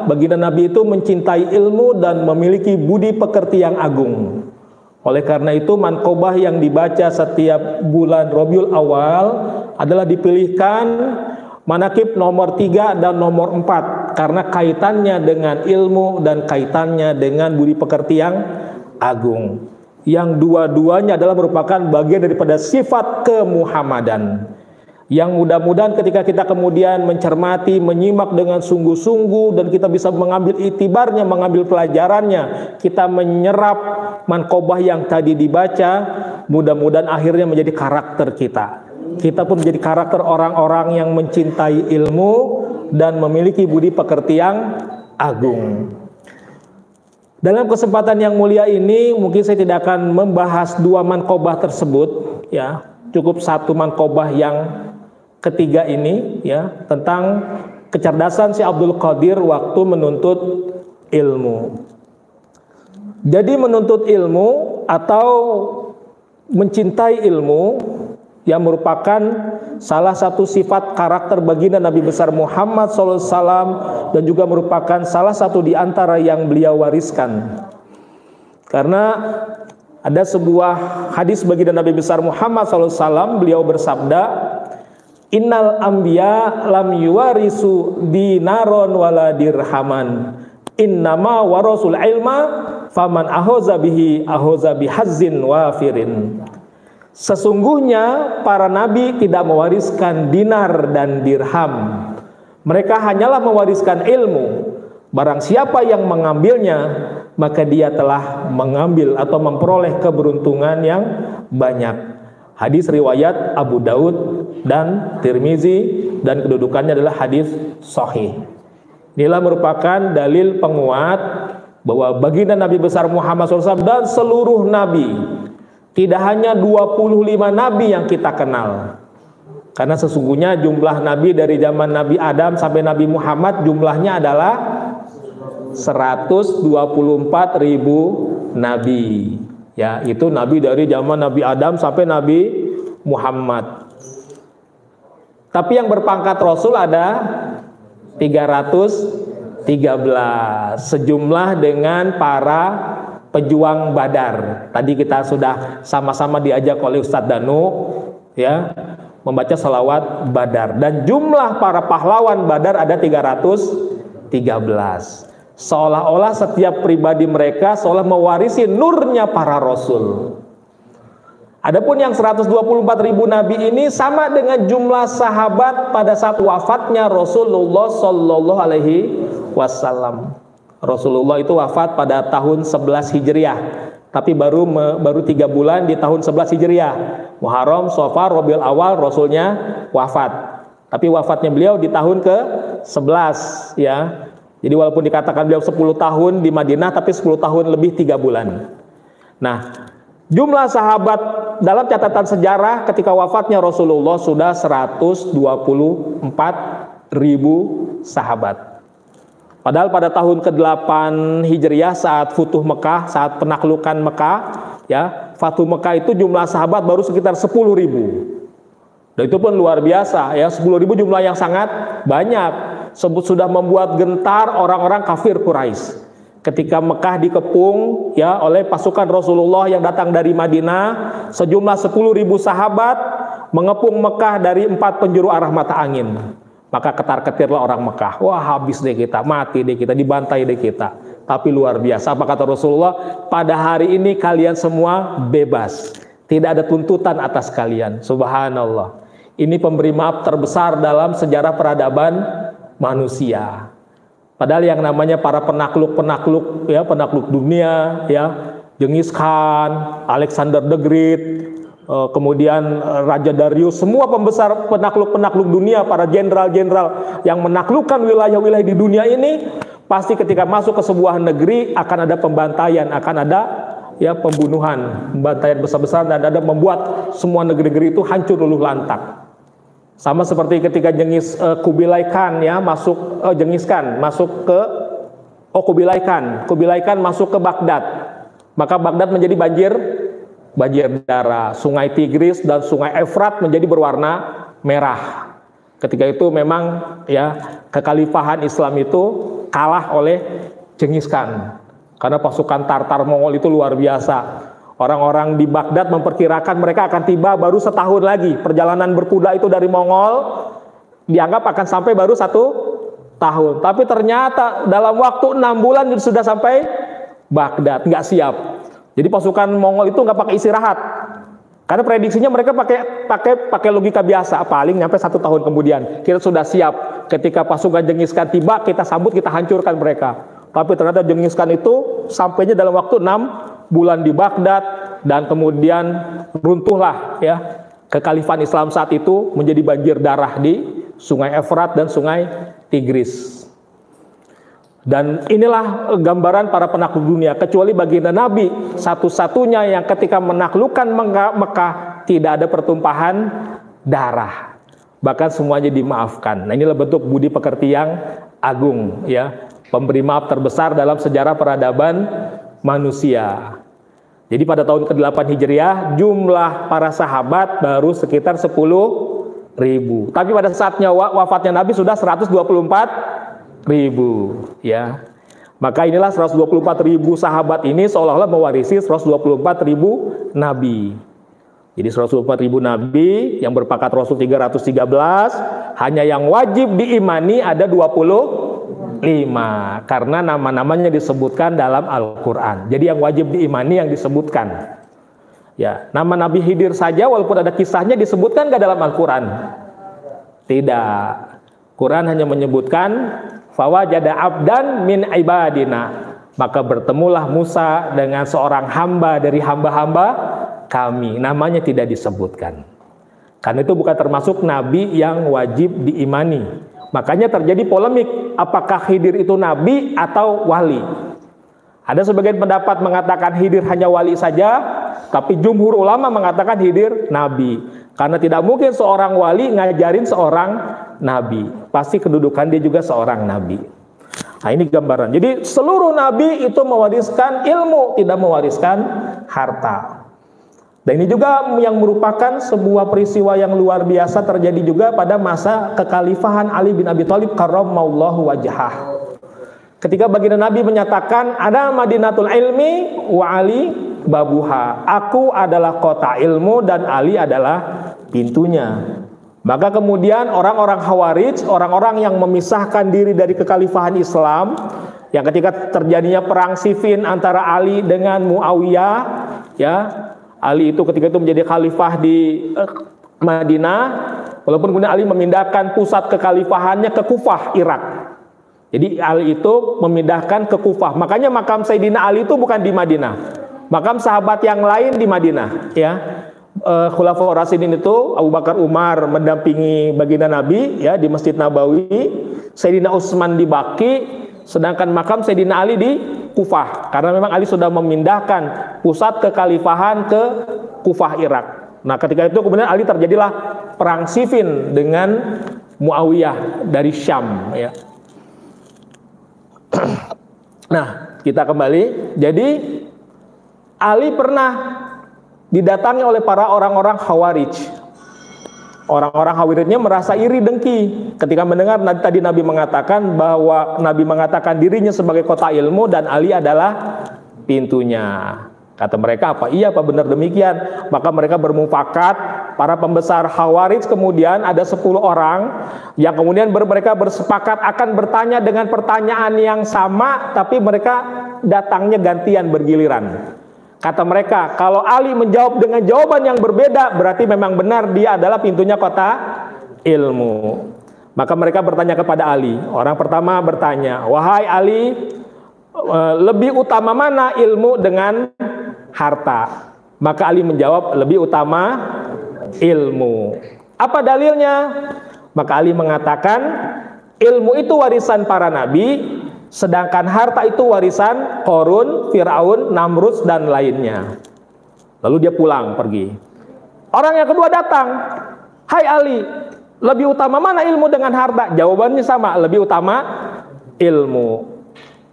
baginda Nabi itu mencintai ilmu dan memiliki budi pekerti yang agung. Oleh karena itu manqobah yang dibaca setiap bulan Rabiul Awal adalah dipilihkan manaqib nomor 3 dan nomor 4 karena kaitannya dengan ilmu dan kaitannya dengan budi pekerti yang agung. Yang dua-duanya adalah merupakan bagian daripada sifat kemuhammadan. Yang mudah-mudahan ketika kita kemudian mencermati, menyimak dengan sungguh-sungguh dan kita bisa mengambil itibarnya, mengambil pelajarannya, kita menyerap manqobah yang tadi dibaca, mudah-mudahan akhirnya menjadi karakter kita. Kita pun menjadi karakter orang-orang yang mencintai ilmu dan memiliki budi pekerti yang agung. Dalam kesempatan yang mulia ini mungkin saya tidak akan membahas dua manqobah tersebut, ya. Cukup satu manqobah yang ketiga ini, ya, tentang kecerdasan si Abdul Qadir waktu menuntut ilmu. Jadi menuntut ilmu atau mencintai ilmu yang merupakan salah satu sifat karakter baginda Nabi besar Muhammad SAW dan juga merupakan salah satu di antara yang beliau wariskan. Karena ada sebuah hadis baginda Nabi besar Muhammad SAW, beliau bersabda, Innal anbiya lam yuwarisu dinaron wala dirhaman innama warasul ilma faman ahoza bihi ahoza bihazzin wafirin. Sesungguhnya para nabi tidak mewariskan dinar dan dirham, mereka hanyalah mewariskan ilmu. Barang siapa yang mengambilnya, maka dia telah mengambil atau memperoleh keberuntungan yang banyak. Hadis riwayat Abu Daud dan Tirmizi dan kedudukannya adalah hadis sahih. Inilah merupakan dalil penguat bahwa baginda Nabi besar Muhammad SAW dan seluruh nabi, tidak hanya 25 nabi yang kita kenal. Karena sesungguhnya jumlah nabi dari zaman Nabi Adam sampai Nabi Muhammad jumlahnya adalah 124.000 nabi. Ya, itu nabi dari zaman Nabi Adam sampai Nabi Muhammad. Tapi yang berpangkat Rasul ada 313, sejumlah dengan para pejuang Badar. Tadi kita sudah sama-sama diajak oleh Ustadz Danu, ya, membaca salawat Badar. Dan jumlah para pahlawan Badar ada 313. Seolah-olah setiap pribadi mereka seolah mewarisi nurnya para rasul. Adapun yang 124.000 nabi ini sama dengan jumlah sahabat pada saat wafatnya Rasulullah Sallallahu Alaihi Wasallam. Rasulullah itu wafat pada tahun 11 Hijriah, tapi baru 3 bulan di tahun 11 Hijriah. Muharram, Safar, Rabiul Awal Rasulnya wafat. Tapi wafatnya beliau di tahun ke-11, ya. Jadi walaupun dikatakan beliau 10 tahun di Madinah, tapi 10 tahun lebih 3 bulan. Nah, jumlah sahabat dalam catatan sejarah ketika wafatnya Rasulullah sudah 124.000 sahabat. Padahal pada tahun ke-8 Hijriah saat Futuh Mekah, saat penaklukan Mekah, ya, Fatuh Mekah itu jumlah sahabat baru sekitar 10.000. Dan itu pun luar biasa, ya, 10.000 jumlah yang sangat banyak. Sudah membuat gentar orang-orang kafir Quraisy. Ketika Mekah dikepung, ya, oleh pasukan Rasulullah yang datang dari Madinah, sejumlah 10.000 sahabat mengepung Mekah dari 4 penjuru arah mata angin. Maka ketar-ketirlah orang Mekah. Wah, habis deh kita, mati deh kita, dibantai deh kita. Tapi luar biasa, apa kata Rasulullah? Pada hari ini kalian semua bebas. Tidak ada tuntutan atas kalian. Subhanallah. Ini pemberi maaf terbesar dalam sejarah peradaban manusia. Padahal yang namanya para penakluk, ya, penakluk dunia, ya, Genghis Khan, Alexander the Great, kemudian Raja Darius, semua pembesar penakluk dunia, para jenderal-jenderal yang menaklukkan wilayah-wilayah di dunia ini, pasti ketika masuk ke sebuah negeri akan ada pembantaian, akan ada, ya, pembunuhan, pembantaian besar-besaran, dan ada membuat semua negeri-negeri itu hancur luluh lantak. Sama seperti ketika Kubilai Khan, ya, Kubilai Khan masuk ke Baghdad, maka Baghdad menjadi banjir darah. Sungai Tigris dan Sungai Efrat menjadi berwarna merah. Ketika itu memang, ya, kekhalifahan Islam itu kalah oleh Genghis Khan. Karena pasukan Tartar Mongol itu luar biasa. Orang-orang di Baghdad memperkirakan mereka akan tiba baru setahun lagi. Perjalanan berkuda itu dari Mongol dianggap akan sampai baru 1 tahun. Tapi ternyata dalam waktu 6 bulan sudah sampai Baghdad, nggak siap. Jadi pasukan Mongol itu nggak pakai istirahat. Karena prediksinya mereka pakai logika biasa, paling nyampe 1 tahun kemudian kita sudah siap. Ketika pasukan Genghis Khan tiba, kita sambut, kita hancurkan mereka. Tapi ternyata Genghis Khan itu sampainya dalam waktu 6 bulan di Baghdad, dan kemudian runtuhlah ya kekhalifahan Islam saat itu menjadi banjir darah di Sungai Efrat dan Sungai Tigris. Dan inilah gambaran para penakluk dunia, kecuali baginda Nabi satu-satunya yang ketika menaklukkan Mekah tidak ada pertumpahan darah, bahkan semuanya dimaafkan. Nah, inilah bentuk budi pekerti yang agung ya, pemberi maaf terbesar dalam sejarah peradaban manusia. Jadi pada tahun ke-8 Hijriah jumlah para sahabat baru sekitar 10.000. Tapi pada saatnya wafatnya Nabi sudah 124.000 ya. Maka inilah 124.000 sahabat ini seolah-olah mewarisi 124.000 nabi. Jadi 124.000 nabi yang berpangkat Rasul 313, hanya yang wajib diimani ada 25 karena nama-namanya disebutkan dalam Al-Quran. Jadi yang wajib diimani yang disebutkan. Ya, nama Nabi Khidir saja walaupun ada kisahnya disebutkan nggak dalam Al-Quran? Tidak. Quran hanya menyebutkan fawajada abdan min ibadina, maka bertemulah Musa dengan seorang hamba dari hamba-hamba kami. Namanya tidak disebutkan. Karena itu bukan termasuk nabi yang wajib diimani. Makanya terjadi polemik, apakah Khidir itu nabi atau wali? Ada sebagian pendapat mengatakan Khidir hanya wali saja, tapi jumhur ulama mengatakan Khidir nabi. Karena tidak mungkin seorang wali ngajarin seorang nabi. Pasti kedudukan dia juga seorang nabi. Nah, ini gambaran. Jadi seluruh nabi itu mewariskan ilmu, tidak mewariskan harta. Dan ini juga yang merupakan sebuah peristiwa yang luar biasa terjadi juga pada masa kekhalifahan Ali bin Abi Thalib karramallahu wajhah. Ketika baginda Nabi menyatakan, "Ana Madinatul Ilmi wa Ali babuha." Aku adalah kota ilmu dan Ali adalah pintunya. Maka kemudian orang-orang Khawarij, orang-orang yang memisahkan diri dari kekhalifahan Islam, yang ketika terjadinya perang Siffin antara Ali dengan Muawiyah, ya, Ali itu ketika itu menjadi khalifah di Madinah, walaupun kemudian Ali memindahkan pusat kekhalifahannya ke Kufah, Irak. Jadi Ali itu memindahkan ke Kufah. Makanya makam Sayyidina Ali itu bukan di Madinah. Makam sahabat yang lain di Madinah, ya. Khulafaur Rasyidin itu Abu Bakar, Umar mendampingi baginda Nabi ya di Masjid Nabawi, Sayyidina Utsman di Baqi, sedangkan makam Sayyidina Ali di Kufah, karena memang Ali sudah memindahkan pusat kekhalifahan ke Kufah, Irak. Nah, ketika itu kemudian Ali terjadilah perang Siffin dengan Muawiyah dari Syam ya. Nah, kita kembali. Jadi Ali pernah didatangi oleh para orang-orang Khawarij. Orang-orang Khawarijnya merasa iri dengki ketika mendengar tadi Nabi mengatakan bahwa Nabi mengatakan dirinya sebagai kota ilmu dan Ali adalah pintunya. Kata mereka, apa iya apa benar demikian? Maka mereka bermufakat, para pembesar Khawarij kemudian ada 10 orang yang kemudian mereka bersepakat akan bertanya dengan pertanyaan yang sama, tapi mereka datangnya gantian bergiliran. Kata mereka, kalau Ali menjawab dengan jawaban yang berbeda, berarti memang benar dia adalah pintunya kota ilmu. Maka mereka bertanya kepada Ali. Orang pertama bertanya, wahai Ali, lebih utama mana ilmu dengan harta? Maka Ali menjawab, lebih utama ilmu. Apa dalilnya? Maka Ali mengatakan, ilmu itu warisan para nabi, sedangkan harta itu warisan Qarun, Fir'aun, Namrud dan lainnya. Lalu dia pulang pergi. Orang yang kedua datang, hai Ali, lebih utama mana ilmu dengan harta? Jawabannya sama, lebih utama ilmu.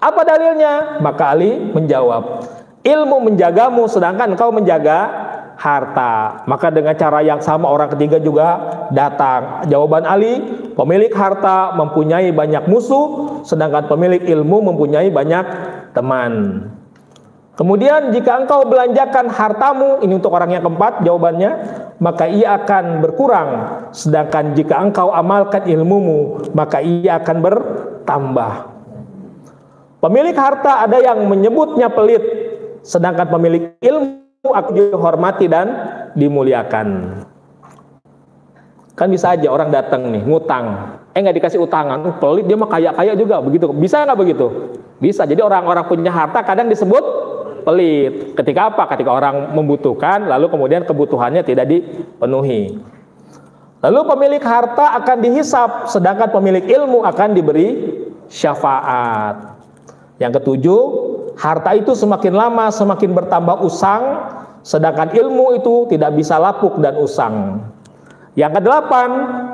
Apa dalilnya? Maka Ali menjawab, ilmu menjagamu sedangkan engkau menjaga harta. Maka dengan cara yang sama orang ketiga juga datang. Jawaban Ali, pemilik harta mempunyai banyak musuh, sedangkan pemilik ilmu mempunyai banyak teman. Kemudian jika engkau belanjakan hartamu, ini untuk orang yang keempat jawabannya, maka ia akan berkurang. Sedangkan jika engkau amalkan ilmumu, maka ia akan bertambah. Pemilik harta ada yang menyebutnya pelit, sedangkan pemilik ilmu akan dihormati dan dimuliakan. Kan bisa aja orang datang nih ngutang, nggak dikasih utangan, pelit, dia mah kaya juga, begitu. Bisa nggak begitu? Bisa. Jadi orang-orang punya harta kadang disebut pelit. Ketika apa? Ketika orang membutuhkan, lalu kemudian kebutuhannya tidak dipenuhi. Lalu pemilik harta akan dihisap, sedangkan pemilik ilmu akan diberi syafaat. Yang ketujuh, harta itu semakin lama semakin bertambah usang, sedangkan ilmu itu tidak bisa lapuk dan usang. Yang kedelapan,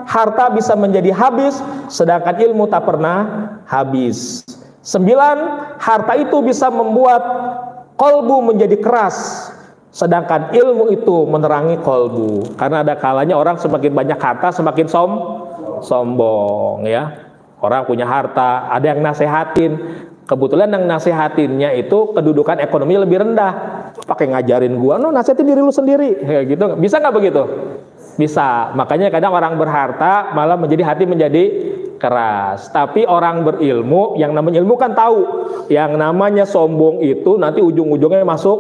harta bisa menjadi habis, sedangkan ilmu tak pernah habis. 9, harta itu bisa membuat kolbu menjadi keras, sedangkan ilmu itu menerangi kolbu. Karena ada kalanya orang semakin banyak harta semakin sombong, ya. Orang punya harta, ada yang nasehatin. Kebetulan yang nasehatinnya itu kedudukan ekonomi lebih rendah. Pakai ngajarin gua, no, nasihatin diri lu sendiri, kayak gitu. Bisa nggak begitu? Bisa. Makanya kadang orang berharta malah menjadi hati menjadi keras. Tapi orang berilmu, yang namanya ilmu kan tahu, yang namanya sombong itu nanti ujung-ujungnya masuk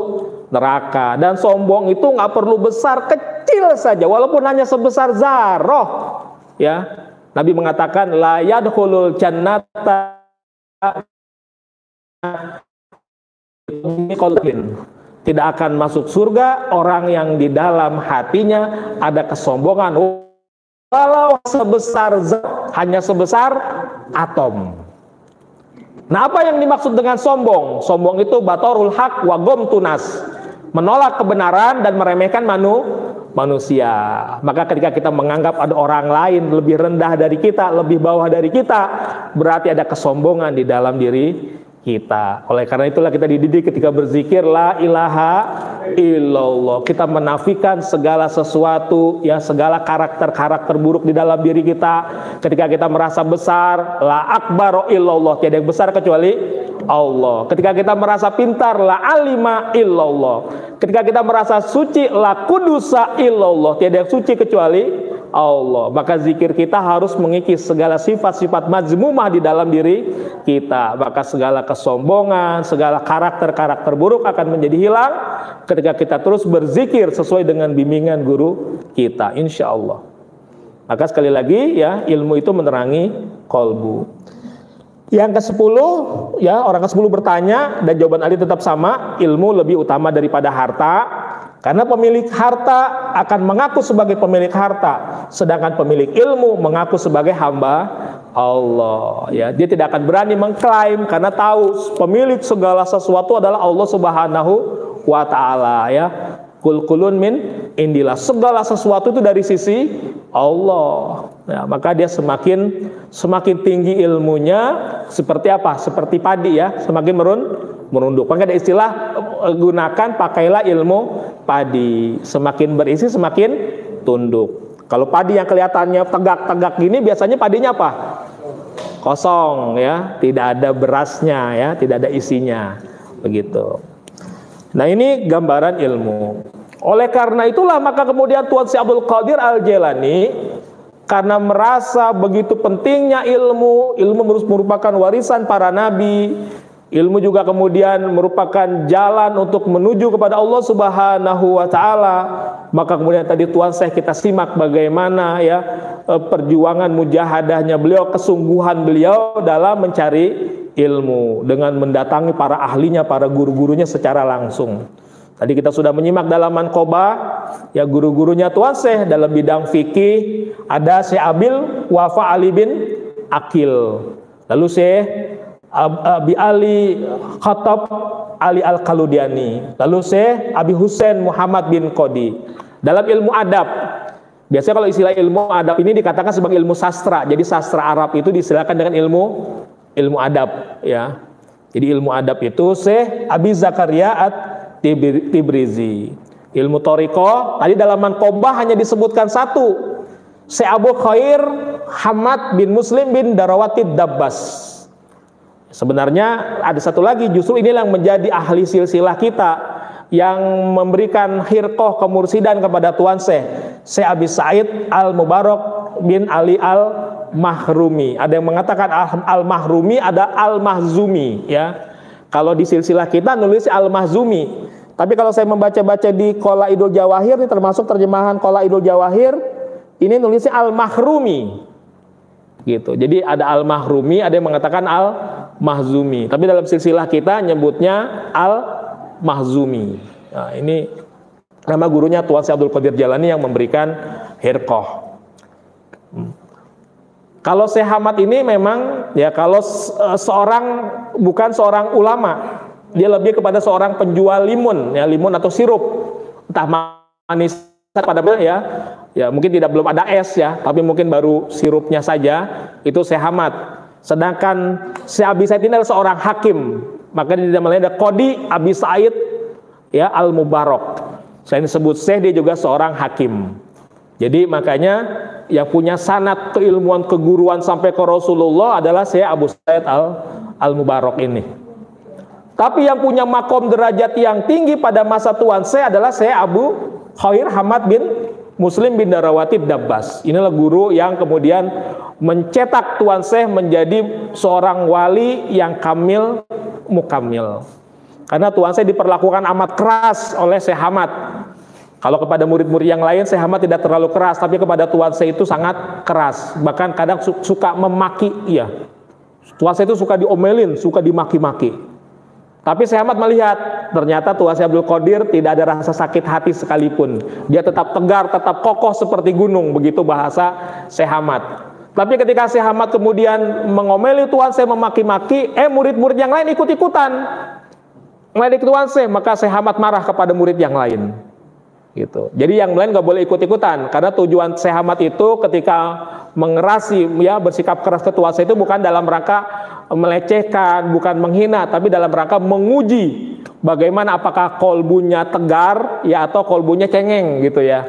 neraka. Dan sombong itu nggak perlu besar, kecil saja, walaupun hanya sebesar zarah, ya. Nabi mengatakan la yadkhulul jannata tidak akan masuk surga orang yang di dalam hatinya ada kesombongan, walau sebesar hanya sebesar atom. Nah, apa yang dimaksud dengan sombong? Sombong itu batorul haq wa gomtunas, menolak kebenaran dan meremehkan manusia. Maka ketika kita menganggap ada orang lain lebih rendah dari kita, lebih bawah dari kita, berarti ada kesombongan di dalam diri kita. Oleh karena itulah kita dididik ketika berzikir la ilaha illallah, kita menafikan segala sesuatu, ya, segala karakter-karakter buruk di dalam diri kita. Ketika kita merasa besar, la akbar illallah, tiada yang besar kecuali Allah. Ketika kita merasa pintar, la alima illallah. Ketika kita merasa suci, la kudusa illallah, tiada yang suci kecuali Allah. Maka zikir kita harus mengikis segala sifat-sifat mazmumah di dalam diri kita. Maka segala kesombongan, segala karakter-karakter buruk akan menjadi hilang ketika kita terus berzikir sesuai dengan bimbingan guru kita, insya Allah. Maka sekali lagi, ya, ilmu itu menerangi kolbu. Yang ke-10, ya, orang ke-10 bertanya dan jawaban Ali tetap sama, ilmu lebih utama daripada harta. Karena pemilik harta akan mengaku sebagai pemilik harta, sedangkan pemilik ilmu mengaku sebagai hamba Allah. Ya, dia tidak akan berani mengklaim karena tahu pemilik segala sesuatu adalah Allah Subhanahu wa Ta'ala. Ya, kulun min indillah, segala sesuatu itu dari sisi Allah. Ya, maka dia semakin tinggi ilmunya, seperti apa? Seperti padi, ya, semakin merunduk. Maka ada istilah, gunakan pakailah ilmu padi, semakin berisi semakin tunduk. Kalau padi yang kelihatannya tegak-tegak gini, biasanya padinya apa? Kosong, ya, tidak ada berasnya, ya, tidak ada isinya, begitu. Nah, ini gambaran ilmu. Oleh karena itulah maka kemudian Tuan Syekh Abdul Qadir Al-Jailani, karena merasa begitu pentingnya ilmu merupakan warisan para nabi, ilmu juga kemudian merupakan jalan untuk menuju kepada Allah Subhanahu wa Ta'ala. Maka kemudian tadi Tuan Syekh kita simak bagaimana, ya, perjuangan mujahadahnya beliau, kesungguhan beliau dalam mencari ilmu dengan mendatangi para ahlinya, para guru-gurunya secara langsung. Tadi kita sudah menyimak dalam Manqobah, ya, guru-gurunya Tuan Syekh dalam bidang fikih ada Syekh Abil Wafa Ali bin Akil, lalu Syekh Abi Ali Khattab Ali Al-Kaludiani, lalu Syekh Abi Husain Muhammad bin Qodi. Dalam ilmu adab, biasanya kalau istilah ilmu adab ini dikatakan sebagai ilmu sastra. Jadi sastra Arab itu diistilahkan dengan ilmu adab, ya. Jadi ilmu adab itu Syekh Abi Zakaria At-Tibrizi. Ilmu thariqah, tadi dalam manqobah hanya disebutkan satu. Syekh Abu Khair Hamad bin Muslim bin Darawatid Dabbas. Sebenarnya ada satu lagi, justru inilah yang menjadi ahli silsilah kita, yang memberikan hirqah kemursidan kepada Tuan Syekh Abi Said Al-Mubarak bin Ali Al-Mahrumi. Ada yang mengatakan Al-Mahrumi, ada Al-Mahzumi, ya. Kalau di silsilah kita nulis Al-Mahzumi. Tapi kalau saya membaca-baca di Qalaidul Jawahir, ini termasuk terjemahan Qalaidul Jawahir, ini nulisnya Al-Mahrumi. Gitu. Jadi ada Al-Mahrumi, ada yang mengatakan Al-Mahzumi. Tapi dalam silsilah kita nyebutnya Al-Mahzumi. Nah, ini nama gurunya Tuan Syekh Abdul Qadir Jailani yang memberikan hirqah. Kalau Syekh Hamad ini memang ya, kalau bukan seorang ulama, dia lebih kepada seorang penjual limun, ya, limun atau sirup, entah manis pada ya mungkin belum ada es ya, tapi mungkin baru sirupnya saja, itu Syekh Hamad. Sedangkan Syekh Abi Said ini adalah seorang hakim, maka di dalamnya ada Qadi Abi Said ya Al-Mubarak. Selain disebut Syekh, dia juga seorang hakim. Jadi makanya yang punya sanad keilmuan keguruan sampai ke Rasulullah adalah Syekh Abu Said Al-Mubarak ini. Tapi yang punya makom derajat yang tinggi pada masa Tuan Syekh adalah Syekh Abu Khair Hamad bin Muslim bin Darawatid Dabbas. Inilah guru yang kemudian mencetak Tuan Syekh menjadi seorang wali yang kamil mukamil. Karena Tuan Syekh diperlakukan amat keras oleh Syekh Hamad. Kalau kepada murid-murid yang lain Syekh Hamad tidak terlalu keras, tapi kepada Tuan Syekh itu sangat keras. Bahkan kadang suka memaki, iya. Tuan Syekh itu suka diomelin, suka dimaki-maki. Tapi Syekh Hamad melihat ternyata Tuan Syekh Abdul Qadir tidak ada rasa sakit hati sekalipun. Dia tetap tegar, tetap kokoh seperti gunung, begitu bahasa Syekh Hamad. Tapi ketika Syekh Hamad kemudian mengomeli Tuan Syekh, memaki-maki, murid-murid yang lain ikut-ikutan meledek Tuan Syekh, maka Syekh Hamad marah kepada murid yang lain. Gitu. Jadi yang lain nggak boleh ikut-ikutan, karena tujuan Syekh Hamad itu ketika mengerasi, ya, bersikap keras ke Tuan Syekh itu bukan dalam rangka melecehkan, bukan menghina, tapi dalam rangka menguji bagaimana apakah kolbunya tegar ya atau kolbunya cengeng gitu ya.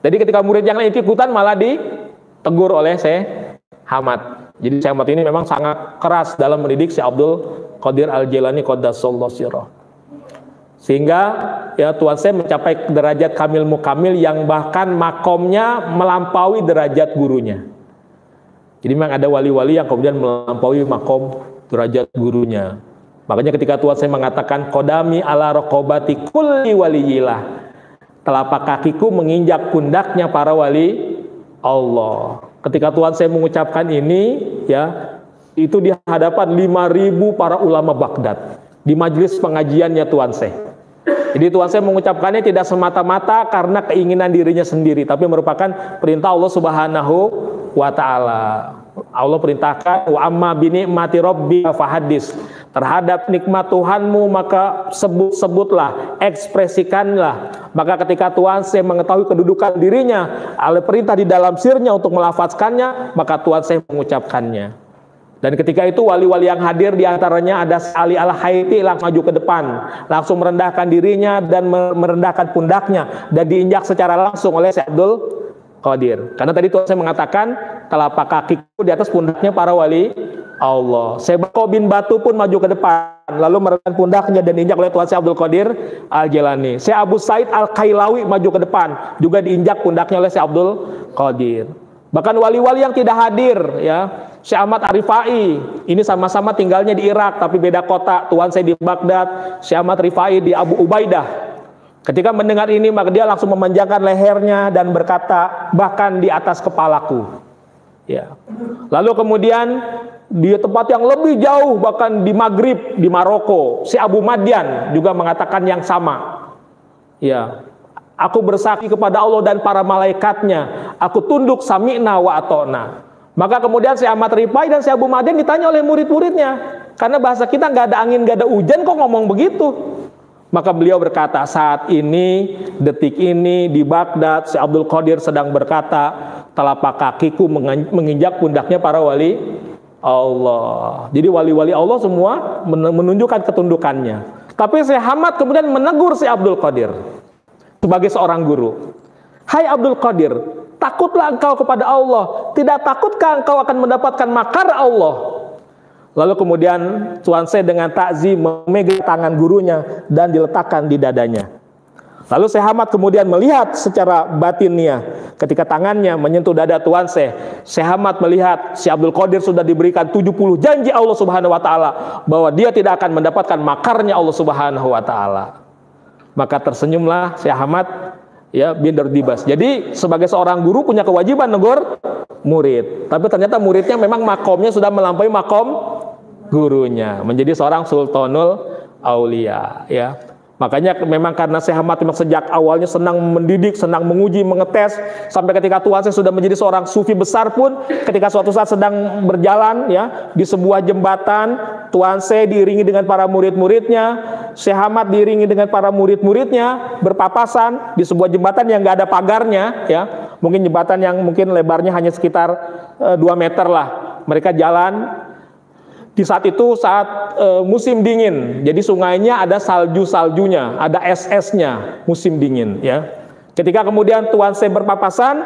Jadi ketika murid yang lain ikut-ikutan malah ditegur oleh Syekh Hamad. Jadi Syekh Hamad ini memang sangat keras dalam mendidik Syekh Abdul Qadir Al-Jailani Qaddasallahu sirrah. Sehingga ya Tuan Syekh mencapai derajat kamil mukamil yang bahkan makomnya melampaui derajat gurunya. Jadi memang ada wali-wali yang kemudian melampaui makom derajat gurunya. Makanya ketika Tuan Syekh mengatakan qadami ala raqabati kulli waliyillah, telapak kakiku menginjak pundaknya para wali Allah. Ketika Tuan Syekh mengucapkan ini ya, itu di hadapan 5.000 para ulama Baghdad di majelis pengajiannya Tuan Syekh. Jadi Tuan Syekh mengucapkannya tidak semata-mata karena keinginan dirinya sendiri, tapi merupakan perintah Allah Subhanahu wa ta'ala. Allah perintahkan wa amma bi ni'mati rabbika fahadis. Terhadap nikmat Tuhanmu maka sebut-sebutlah, ekspresikanlah. Maka ketika Tuan Syekh mengetahui kedudukan dirinya, oleh perintah di dalam sirnya untuk melafazkannya, maka Tuan Syekh mengucapkannya. Dan ketika itu wali-wali yang hadir diantaranya ada Ali Al-Haiti langsung maju ke depan, langsung merendahkan dirinya dan merendahkan pundaknya dan diinjak secara langsung oleh Syekh Abdul Qadir. Karena tadi Tuan Syekh mengatakan telapak kakiku di atas pundaknya para wali Allah. Syekh Bako bin Batu pun maju ke depan, lalu merendahkan pundaknya dan diinjak oleh Tuan Syekh Abdul Qadir Al-Jailani. Syekh Abu Said Al-Kailawi maju ke depan, juga diinjak pundaknya oleh Syekh Abdul Qadir. Bahkan wali-wali yang tidak hadir ya, Syekh Ahmad Rifai, ini sama-sama tinggalnya di Irak tapi beda kota. Tuan Syekh di Baghdad, Syekh Ahmad Rifai di Abu Ubaidah. Ketika mendengar ini maka dia langsung memanjangkan lehernya dan berkata, bahkan di atas kepalaku. Ya. Lalu kemudian di tempat yang lebih jauh, bahkan di Maghrib, di Maroko, Syekh Abu Madian juga mengatakan yang sama. Ya. Aku bersaksi kepada Allah dan para malaikatnya, aku tunduk sami'na wa ata'na. Maka kemudian Syekh Ahmad Rifai dan Syekh Abu Madian ditanya oleh murid-muridnya, karena bahasa kita nggak ada angin, nggak ada hujan, kok ngomong begitu? Maka beliau berkata, saat ini, detik ini di Baghdad, Syekh Abdul Qadir sedang berkata, telapak kakiku menginjak pundaknya para wali Allah. Jadi wali-wali Allah semua menunjukkan ketundukannya. Tapi Syekh Hamad kemudian menegur Syekh Abdul Qadir. sebagai seorang guru. Hai Abdul Qadir, takutlah engkau kepada Allah. Tidak takutkah engkau akan mendapatkan makar Allah? Lalu kemudian Tuan Syekh dengan takzim memegang tangan gurunya dan diletakkan di dadanya. Lalu Syekh Ahmad kemudian melihat secara batinnya ketika tangannya menyentuh dada Tuan Syekh. Syekh Ahmad melihat si Abdul Qadir sudah diberikan 70 janji Allah Subhanahu wa taala bahwa dia tidak akan mendapatkan makarnya Allah Subhanahu wa taala. Maka tersenyumlah Syekh Ahmad ya bin Dardibas. Jadi sebagai seorang guru punya kewajiban negur murid. Tapi ternyata muridnya memang makomnya sudah melampaui makom gurunya, menjadi seorang sultanul aulia ya. Makanya memang karena Syekh Ahmad memang sejak awalnya senang mendidik, senang menguji, mengetes, sampai ketika Tuan Syekh sudah menjadi seorang sufi besar pun, ketika suatu saat sedang berjalan ya di sebuah jembatan, Tuan Syekh diiringi dengan para murid-muridnya, Syekh Ahmad diiringi dengan para murid-muridnya berpapasan di sebuah jembatan yang nggak ada pagarnya ya, mungkin jembatan yang mungkin lebarnya hanya sekitar 2 meter lah. Mereka jalan. Di saat itu musim dingin, jadi sungainya ada salju-saljunya, ada es-esnya, musim dingin ya. Ketika kemudian Tuan Syekh berpapasan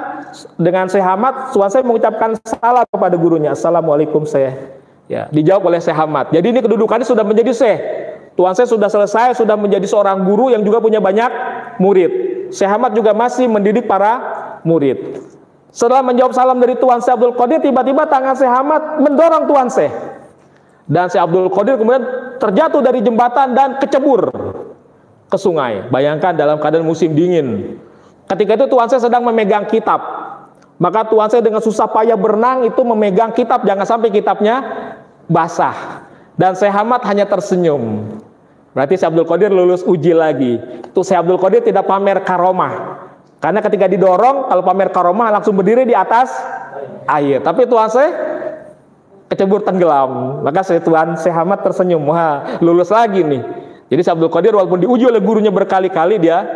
dengan Syekh Ahmad, Tuan Syekh mengucapkan salam kepada gurunya, Assalamualaikum Syekh. Ya, dijawab oleh Syekh Ahmad. Jadi ini kedudukannya sudah menjadi Syekh. Tuan Syekh sudah selesai, sudah menjadi seorang guru yang juga punya banyak murid. Syekh Ahmad juga masih mendidik para murid. Setelah menjawab salam dari Tuan Syekh Abdul Qadir, tiba-tiba tangan Syekh Ahmad mendorong Tuan Syekh. Dan Syekh Abdul Qadir kemudian terjatuh dari jembatan dan kecebur ke sungai. Bayangkan dalam keadaan musim dingin. Ketika itu Tuan Syekh sedang memegang kitab. Maka Tuan Syekh dengan susah payah berenang itu memegang kitab, jangan sampai kitabnya basah. Dan Syekh Ahmad hanya tersenyum. Berarti Syekh Abdul Qadir lulus uji lagi. Itu Syekh Abdul Qadir tidak pamer karomah. Karena ketika didorong, kalau pamer karomah langsung berdiri di atas air. Tapi Tuan Syekh kecebur tenggelam. Maka Tuan Syekh Ahmad tersenyum, wah lulus lagi nih. Jadi Syekh Abdul Qadir walaupun diuji oleh gurunya berkali-kali dia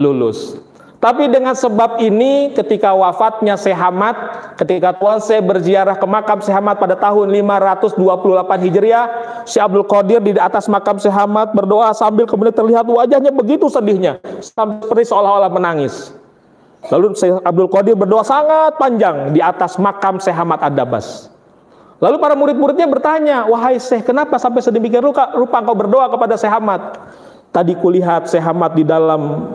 lulus. Tapi dengan sebab ini ketika wafatnya Syekh Ahmad, ketika Tuan Syekh berziarah ke makam Syekh Ahmad pada tahun 528 Hijriah, Syekh Abdul Qadir di atas makam Syekh Ahmad berdoa sambil kemudian terlihat wajahnya begitu sedihnya, seperti seolah-olah menangis. Lalu Syekh Abdul Qadir berdoa sangat panjang di atas makam Syekh Ahmad Ad-Dabas. Lalu para murid-muridnya bertanya, wahai Syekh, kenapa sampai sedemikian rupa engkau berdoa kepada Syekh Ahmad? Tadi kulihat Syekh Ahmad di dalam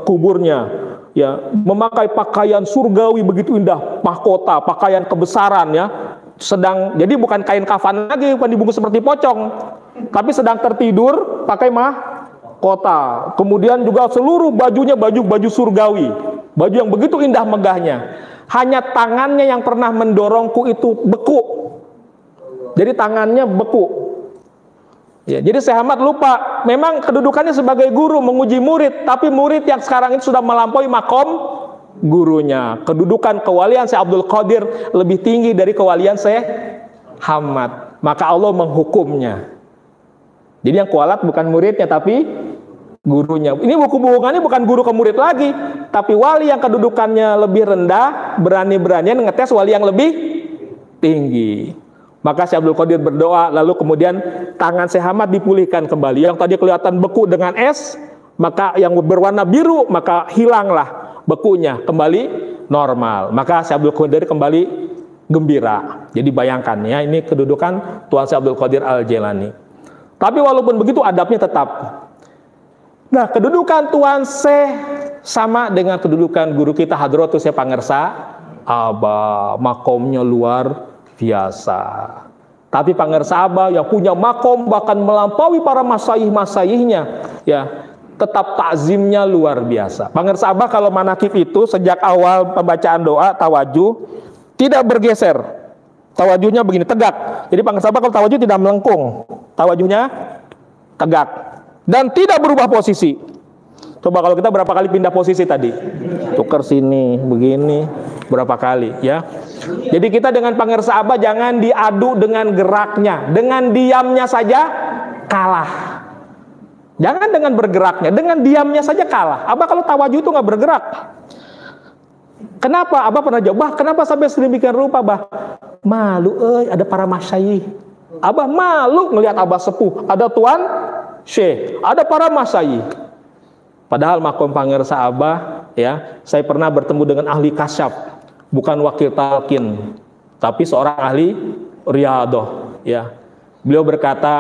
kuburnya, ya, memakai pakaian surgawi begitu indah, mahkota, pakaian kebesaran, ya, sedang, jadi bukan kain kafan lagi, bukan dibungkus seperti pocong, tapi sedang tertidur pakai mahkota. Kemudian juga seluruh bajunya baju surgawi, baju yang begitu indah megahnya. Hanya tangannya yang pernah mendorongku itu beku. Jadi tangannya beku. Ya, jadi Syekh Ahmad lupa, memang kedudukannya sebagai guru menguji murid, tapi murid yang sekarang ini sudah melampaui makom gurunya. Kedudukan kewalian Syekh Abdul Qadir lebih tinggi dari kewalian Syekh Ahmad. Maka Allah menghukumnya. Jadi yang kualat bukan muridnya tapi gurunya. Ini hubungannya bukan guru ke murid lagi, tapi wali yang kedudukannya lebih rendah berani-beranian ngetes wali yang lebih tinggi. Maka Syekh Abdul Qadir berdoa, lalu kemudian tangan Syekh Ahmad dipulihkan kembali. Yang tadi kelihatan beku dengan es, maka yang berwarna biru, maka hilanglah bekunya, kembali normal. Maka Syekh Abdul Qadir kembali gembira. Jadi bayangkan ya, ini kedudukan Tuan Syekh Abdul Qadir Al-Jailani. Tapi walaupun begitu adabnya tetap. Nah, kedudukan Tuan Syekh sama dengan kedudukan guru kita Hadratus Syekh Pangersa Aba, makomnya luar biasa. Tapi Pangersa Aba yang punya makom bahkan melampaui para masyayikh-masyayihnya, ya, tetap takzimnya luar biasa. Pangersa Aba kalau manakib itu sejak awal pembacaan doa tawajuh tidak bergeser. Tawajuhnya begini, tegak. Jadi Pangersa Aba kalau tawajuh tidak melengkung. Tawajuhnya tegak dan tidak berubah posisi. Coba kalau kita berapa kali pindah posisi tadi? Tukar sini, begini, berapa kali ya. Jadi kita dengan Pangersa Aba jangan diadu dengan geraknya, dengan diamnya saja kalah. Jangan dengan bergeraknya, dengan diamnya saja kalah. Aba kalau tawajuh itu nggak bergerak. Kenapa? Aba pernah jawab, kenapa sampai sedemikian rupa, bah? Malu, ada para masyayikh. Aba malu ngelihat Aba sepuh, ada Tuan Syekh, ada para masyayikh. Padahal makom pangersa Abah, ya, saya pernah bertemu dengan ahli kasyaf, bukan wakil talqin, tapi seorang ahli riyadhah, ya. Beliau berkata,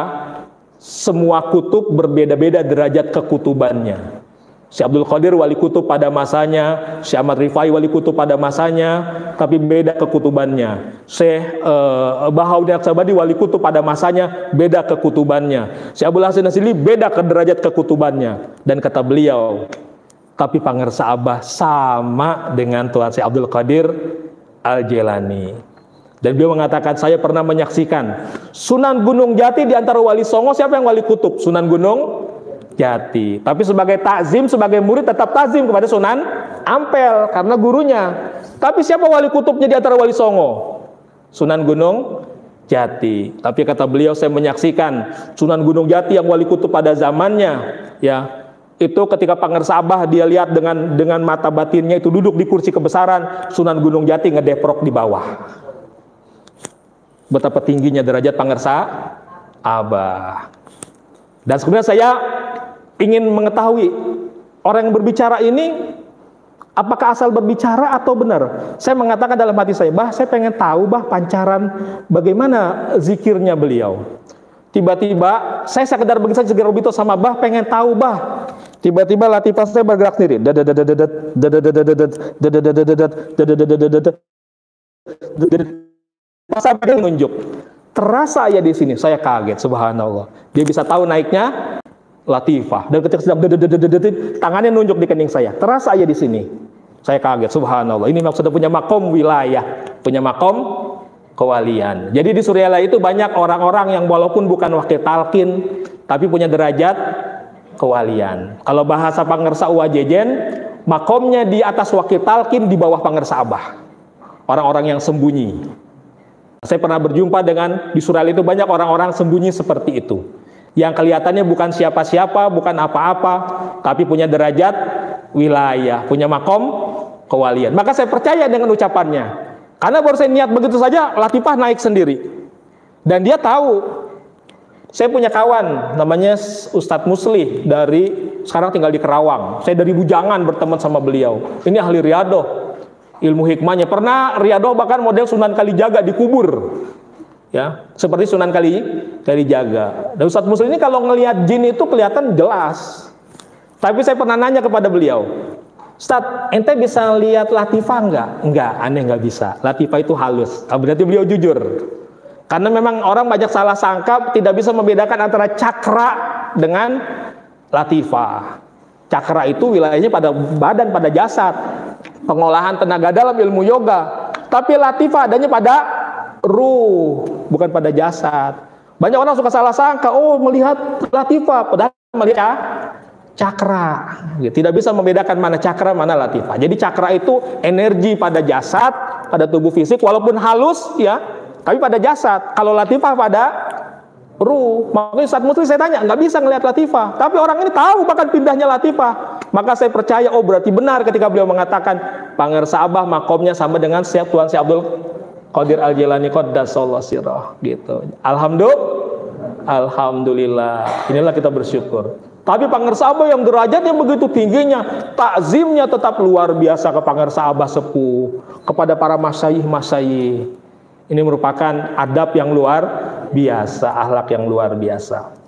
semua kutub berbeda-beda derajat kekutubannya. Syekh Abdul Qadir wali kutub pada masanya, Syekh Ahmad Rifai wali kutub pada masanya, tapi beda kekutubannya. Syekh Bahauddin Aqsabadi wali kutub pada masanya, beda kekutubannya. Syekh Abdul Hasan Asy'ari beda ke derajat kekutubannya. Dan kata beliau, tapi pangersa Abah sama dengan Tuan Syekh Abdul Qadir Al-Jilani. Dan beliau mengatakan, saya pernah menyaksikan Sunan Gunung Jati di antara wali songo, siapa yang wali kutub? Sunan Gunung Jati. Tapi sebagai takzim, sebagai murid tetap takzim kepada Sunan Ampel karena gurunya. Tapi siapa wali kutubnya di antara wali songo? Sunan Gunung Jati. Tapi kata beliau, saya menyaksikan Sunan Gunung Jati yang wali kutub pada zamannya, ya. Itu ketika pangersa Abah dia lihat dengan mata batinnya itu duduk di kursi kebesaran, Sunan Gunung Jati ngedeprok di bawah. Betapa tingginya derajat pangersa Abah. Dan sebenarnya saya ingin mengetahui orang yang berbicara ini apakah asal berbicara atau benar. Saya mengatakan dalam hati saya, Bah, saya pengen tahu Bah pancaran bagaimana zikirnya beliau. Tiba-tiba saya sekedar begitu saja Robito sama Bah, pengen tahu Bah. Tiba-tiba latifah saya bergerak sendiri. Pas saya menunjuk, terasa ya di sini. Saya kaget, subhanallah. Dia bisa tahu naiknya latifah, dan ketika sedang tangannya nunjuk di kening saya, terasa aja di sini. Saya kaget, subhanallah. Ini maksudnya punya makom wilayah, punya makom kewalian. Jadi di Suryala itu banyak orang-orang yang walaupun bukan wakil talqin, tapi punya derajat kewalian. Kalau bahasa pangersa Uwajejen, makomnya di atas wakil talqin, di bawah pangersa Abah. Orang-orang yang sembunyi. Saya pernah berjumpa dengan di Suryala itu banyak orang-orang sembunyi seperti itu. Yang kelihatannya bukan siapa-siapa, bukan apa-apa, tapi punya derajat wilayah, punya makom kewalian. Maka saya percaya dengan ucapannya. Karena baru saya niat begitu saja, latifah naik sendiri. Dan dia tahu. Saya punya kawan, namanya Ustadz Muslih, sekarang tinggal di Kerawang. Saya dari Bujangan berteman sama beliau. Ini ahli riyadhah, ilmu hikmahnya. Pernah riyadhah bahkan model Sunan Kalijaga dikubur. Ya, seperti Sunan Kalijaga. Dan Ustadz Muslim ini kalau ngelihat jin itu kelihatan jelas. Tapi saya pernah nanya kepada beliau, Ustadz, ente bisa lihat latifah enggak? Enggak, aneh nggak bisa. Latifah itu halus. Berarti beliau jujur. Karena memang orang banyak salah sangka, tidak bisa membedakan antara cakra dengan latifah. Cakra itu wilayahnya pada badan, pada jasad. Pengolahan tenaga dalam ilmu yoga. Tapi latifah adanya pada ruh, bukan pada jasad. Banyak orang suka salah sangka, oh melihat latifah, padahal melihat cakra. Tidak bisa membedakan mana cakra, mana latifah. Jadi cakra itu energi pada jasad, pada tubuh fisik, walaupun halus, ya, tapi pada jasad. Kalau latifah pada ruh. Makanya saat Muslim saya tanya, nggak bisa ngelihat latifah. Tapi orang ini tahu bahkan pindahnya latifah. Maka saya percaya, oh berarti benar ketika beliau mengatakan pangersa Abah makomnya sama dengan Tuan Syekh Abdul Qadir Al-Jilani Qaddasallahu sirrah, gitu. Alhamdulillah. Inilah kita bersyukur. Tapi pangersa Abah yang derajatnya begitu tingginya, takzimnya tetap luar biasa ke pangersa Abah sepuh, kepada para masyayikh. Ini merupakan adab yang luar biasa, akhlak yang luar biasa.